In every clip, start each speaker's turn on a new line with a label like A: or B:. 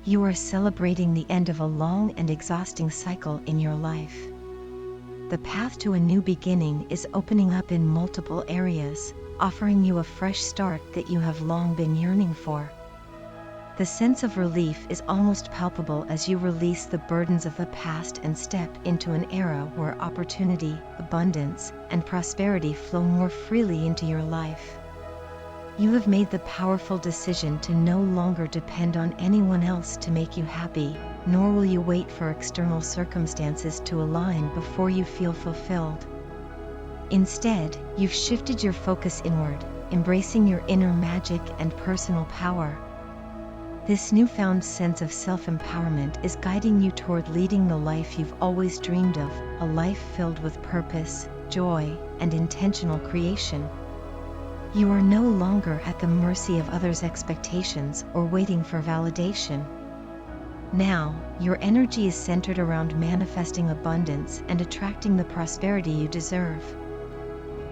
A: You are celebrating the end of a long and exhausting cycle in your life. The path to a new beginning is opening up in multiple areas, offering you a fresh start that you have long been yearning for. The sense of relief is almost palpable as you release the burdens of the past and step into an era where opportunity, abundance, and prosperity flow more freely into your life. You have made the powerful decision to no longer depend on anyone else to make you happy, nor will you wait for external circumstances to align before you feel fulfilled. Instead, you've shifted your focus inward, embracing your inner magic and personal power. This newfound sense of self-empowerment is guiding you toward leading the life you've always dreamed of, a life filled with purpose, joy, and intentional creation. You are no longer at the mercy of others' expectations or waiting for validation. Now, your energy is centered around manifesting abundance and attracting the prosperity you deserve.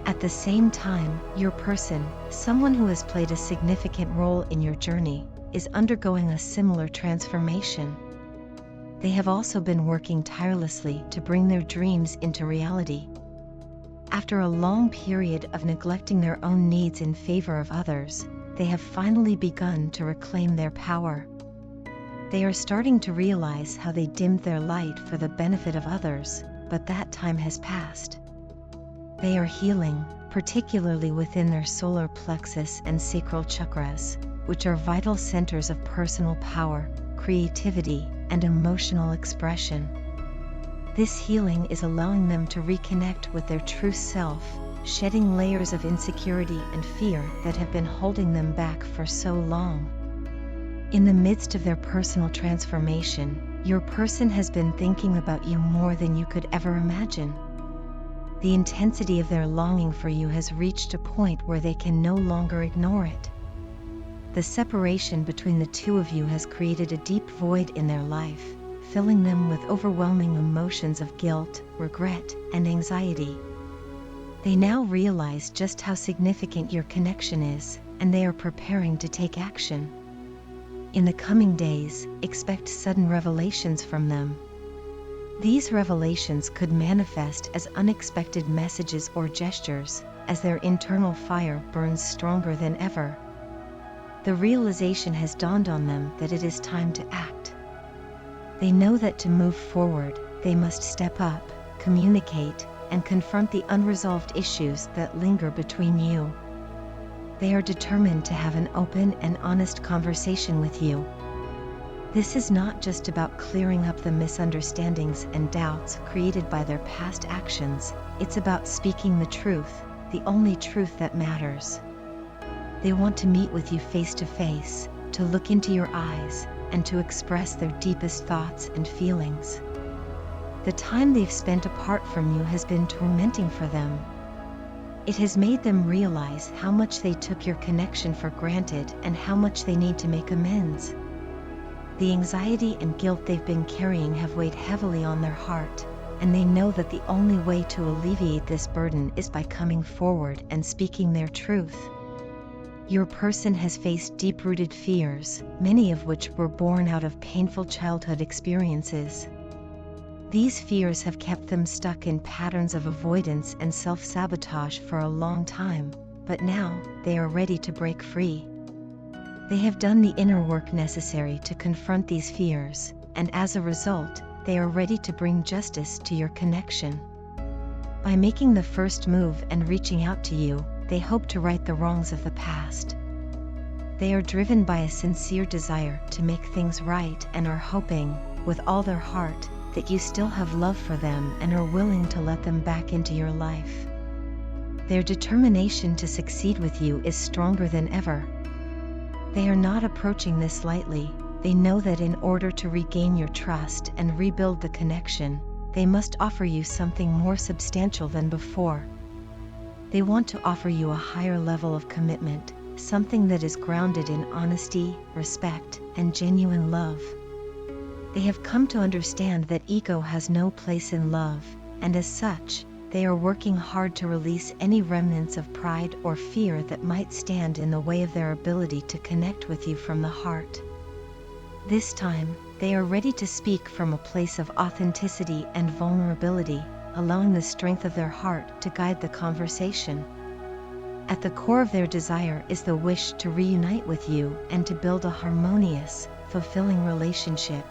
A: At the same time, your person, someone who has played a significant role in your journey, is undergoing a similar transformation. They have also been working tirelessly to bring their dreams into reality. After a long period of neglecting their own needs in favor of others, they have finally begun to reclaim their power. They are starting to realize how they dimmed their light for the benefit of others, but that time has passed. They are healing, particularly within their solar plexus and sacral chakras, which are vital centers of personal power, creativity, and emotional expression. This healing is allowing them to reconnect with their true self, shedding layers of insecurity and fear that have been holding them back for so long. In the midst of their personal transformation, your person has been thinking about you more than you could ever imagine. The intensity of their longing for you has reached a point where they can no longer ignore it. The separation between the two of you has created a deep void in their life, filling them with overwhelming emotions of guilt, regret, and anxiety. They now realize just how significant your connection is, and they are preparing to take action. In the coming days, expect sudden revelations from them. These revelations could manifest as unexpected messages or gestures, as their internal fire burns stronger than ever. The realization has dawned on them that it is time to act. They know that to move forward, they must step up, communicate, and confront the unresolved issues that linger between you. They are determined to have an open and honest conversation with you. This is not just about clearing up the misunderstandings and doubts created by their past actions, it's about speaking the truth, the only truth that matters. They want to meet with you face to face, to look into your eyes, and to express their deepest thoughts and feelings. The time they've spent apart from you has been tormenting for them. It has made them realize how much they took your connection for granted and how much they need to make amends. The anxiety and guilt they've been carrying have weighed heavily on their heart, and they know that the only way to alleviate this burden is by coming forward and speaking their truth. Your person has faced deep-rooted fears, many of which were born out of painful childhood experiences. These fears have kept them stuck in patterns of avoidance and self-sabotage for a long time, but now they are ready to break free. They have done the inner work necessary to confront these fears, and as a result, they are ready to bring justice to your connection. By making the first move and reaching out to you, they hope to right the wrongs of the past. They are driven by a sincere desire to make things right and are hoping, with all their heart, that you still have love for them and are willing to let them back into your life. Their determination to succeed with you is stronger than ever. They are not approaching this lightly. They know that in order to regain your trust and rebuild the connection, they must offer you something more substantial than before. They want to offer you a higher level of commitment, something that is grounded in honesty, respect, and genuine love. They have come to understand that ego has no place in love, and as such, they are working hard to release any remnants of pride or fear that might stand in the way of their ability to connect with you from the heart. This time, they are ready to speak from a place of authenticity and vulnerability, allowing the strength of their heart to guide the conversation. At the core of their desire is the wish to reunite with you and to build a harmonious, fulfilling relationship.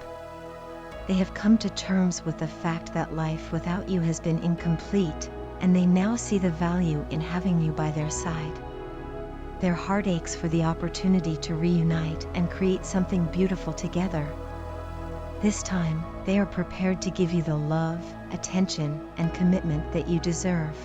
A: They have come to terms with the fact that life without you has been incomplete, and they now see the value in having you by their side. Their heart aches for the opportunity to reunite and create something beautiful together. This time, they are prepared to give you the love, attention, and commitment that you deserve.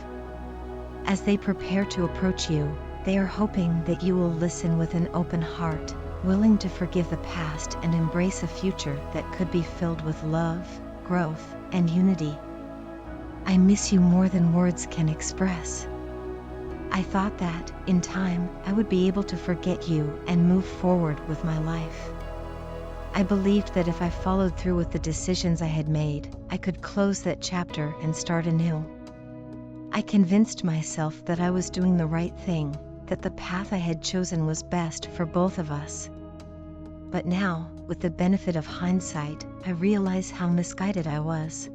A: As they prepare to approach you, they are hoping that you will listen with an open heart, willing to forgive the past and embrace a future that could be filled with love, growth, and unity. I miss you more than words can express. I thought that, in time, I would be able to forget you and move forward with my life. I believed that if I followed through with the decisions I had made, I could close that chapter and start anew. I convinced myself that I was doing the right thing, that the path I had chosen was best for both of us. But now, with the benefit of hindsight, I realize how misguided I was.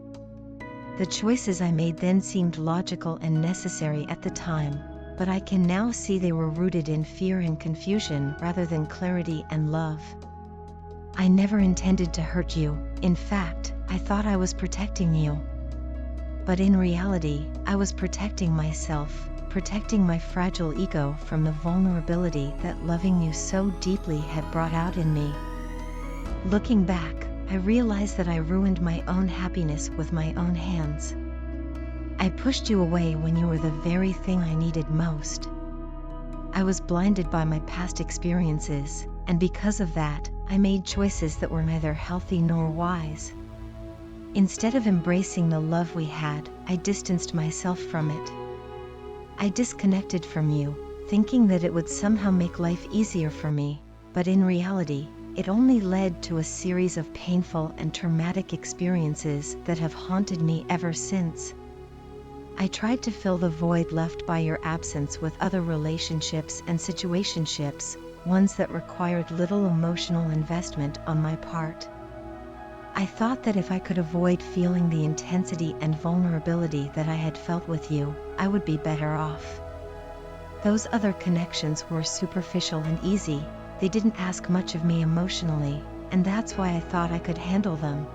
A: The choices I made then seemed logical and necessary at the time, but I can now see they were rooted in fear and confusion rather than clarity and love. I never intended to hurt you. In fact, I thought I was protecting you. But in reality, I was protecting myself, protecting my fragile ego from the vulnerability that loving you so deeply had brought out in me. Looking back, I realized that I ruined my own happiness with my own hands. I pushed you away when you were the very thing I needed most. I was blinded by my past experiences, and because of that, I made choices that were neither healthy nor wise. Instead of embracing the love we had, I distanced myself from it. I disconnected from you, thinking that it would somehow make life easier for me, but in reality, it only led to a series of painful and traumatic experiences that have haunted me ever since. I tried to fill the void left by your absence with other relationships and situationships, ones that required little emotional investment on my part. I thought that if I could avoid feeling the intensity and vulnerability that I had felt with you, I would be better off. Those other connections were superficial and easy. They didn't ask much of me emotionally, and that's why I thought I could handle them.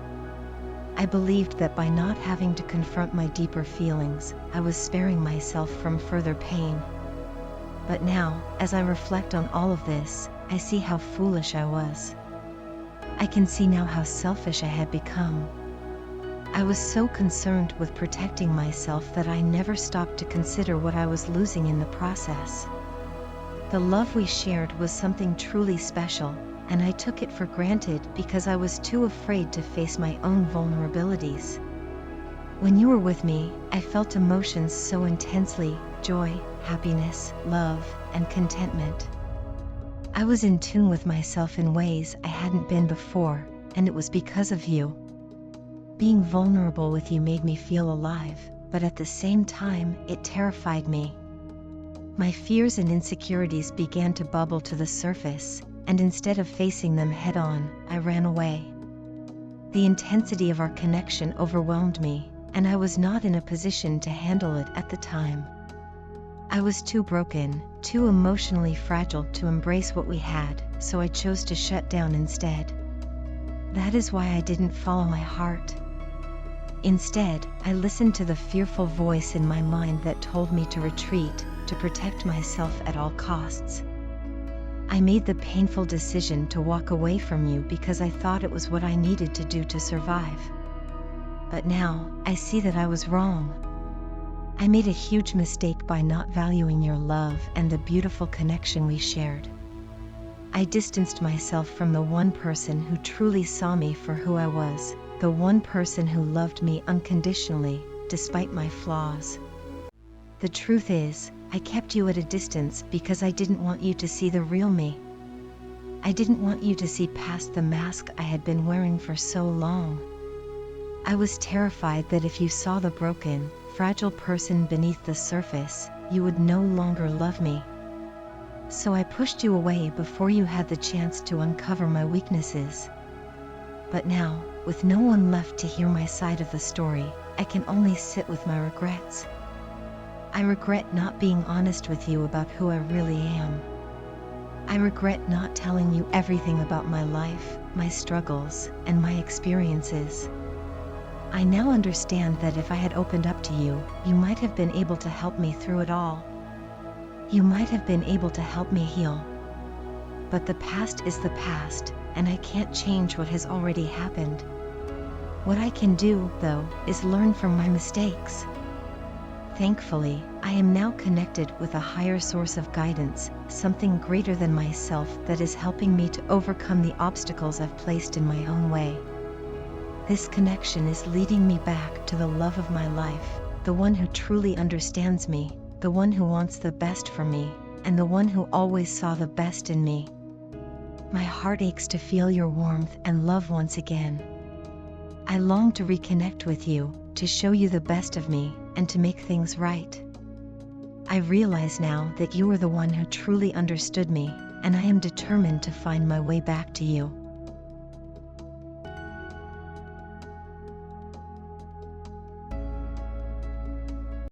A: I believed that by not having to confront my deeper feelings, I was sparing myself from further pain. But now, as I reflect on all of this, I see how foolish I was. I can see now how selfish I had become. I was so concerned with protecting myself that I never stopped to consider what I was losing in the process. The love we shared was something truly special, and I took it for granted because I was too afraid to face my own vulnerabilities. When you were with me, I felt emotions so intensely: joy, happiness, love, and contentment. I was in tune with myself in ways I hadn't been before, and it was because of you. Being vulnerable with you made me feel alive, but at the same time, it terrified me. My fears and insecurities began to bubble to the surface, and instead of facing them head-on, I ran away. The intensity of our connection overwhelmed me, and I was not in a position to handle it at the time. I was too broken, too emotionally fragile to embrace what we had, so I chose to shut down instead. That is why I didn't follow my heart. Instead, I listened to the fearful voice in my mind that told me to retreat, to protect myself at all costs. I made the painful decision to walk away from you because I thought it was what I needed to do to survive. But now, I see that I was wrong. I made a huge mistake by not valuing your love and the beautiful connection we shared. I distanced myself from the one person who truly saw me for who I was, the one person who loved me unconditionally, despite my flaws. The truth is, I kept you at a distance because I didn't want you to see the real me. I didn't want you to see past the mask I had been wearing for so long. I was terrified that if you saw the broken, fragile person beneath the surface, you would no longer love me. So I pushed you away before you had the chance to uncover my weaknesses. But now, with no one left to hear my side of the story, I can only sit with my regrets. I regret not being honest with you about who I really am. I regret not telling you everything about my life, my struggles, and my experiences. I now understand that if I had opened up to you, you might have been able to help me through it all. You might have been able to help me heal. But the past is the past, and I can't change what has already happened. What I can do, though, is learn from my mistakes. Thankfully, I am now connected with a higher source of guidance, something greater than myself that is helping me to overcome the obstacles I've placed in my own way. This connection is leading me back to the love of my life, the one who truly understands me, the one who wants the best for me, and the one who always saw the best in me. My heart aches to feel your warmth and love once again. I long to reconnect with you, to show you the best of me, and to make things right. I realize now that you are the one who truly understood me, and I am determined to find my way back to you.